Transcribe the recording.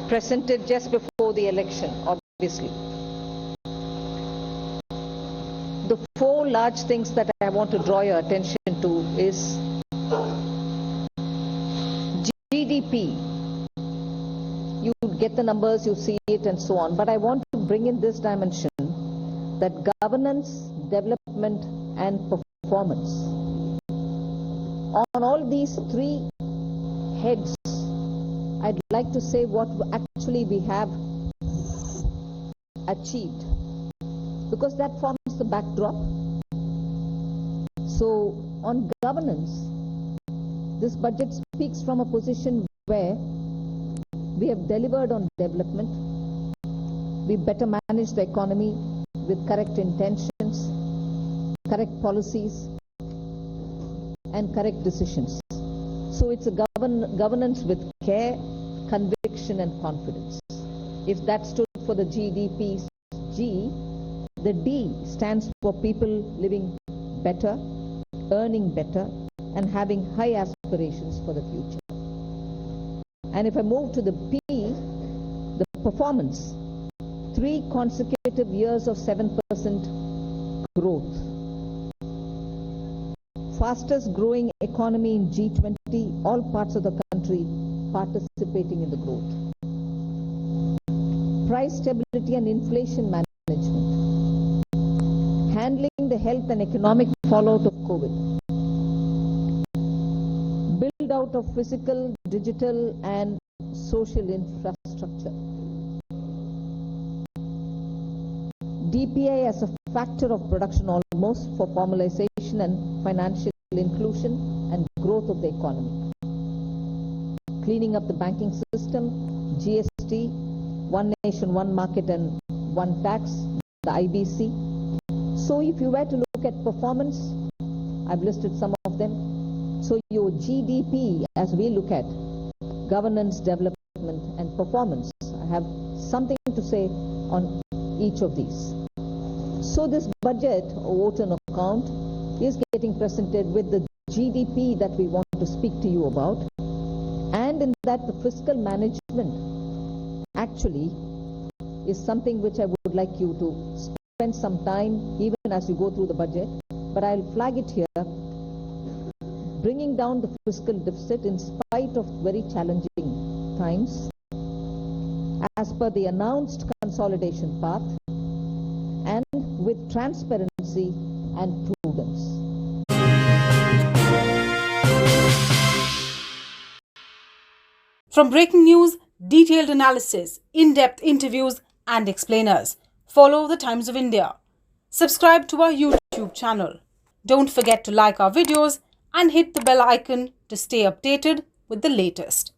presented just before the election, obviously. The four large things that I want to draw your attention to is GDP. You get the numbers, you see it and so on, but I want to bring in this dimension that governance, development and performance. On all these three heads, I'd like to say what actually we have achieved, because that forms the backdrop. So on governance, this budget speaks from a position where we have delivered on development, we better manage the economy with correct intentions, correct policies and correct decisions. So it's a governance with care, conviction and confidence. If that stood for the GDP G, the D stands for people living better, earning better and having high aspirations for the future. And if I move to the P, the performance, 3 consecutive years of 7% growth. Fastest growing economy in G20, all parts of the country participating in the growth. Price stability and inflation management. Handling the health and economic fallout of COVID. Build out of physical, digital and social infrastructure. DPI as a factor of production almost for formalization and financial inclusion and growth of the economy. Cleaning up the banking system, GST, one nation, one market and one tax, the IBC. So if you were to look at performance, I've listed some of them. So your GDP, as we look at governance, development and performance, I have something to say on each of these. So this budget, or vote on account, is getting presented with the GDP that we want to speak to you about, and in that the fiscal management actually is something which I would like you to spend some time even as you go through the budget, but I'll flag it here, bringing down the fiscal deficit in spite of very challenging times as per the announced consolidation path and with transparency and prudence. From breaking news, detailed analysis, in-depth interviews and explainers, follow the Times of India. Subscribe to our YouTube channel. Don't forget to like our videos and hit the bell icon to stay updated with the latest.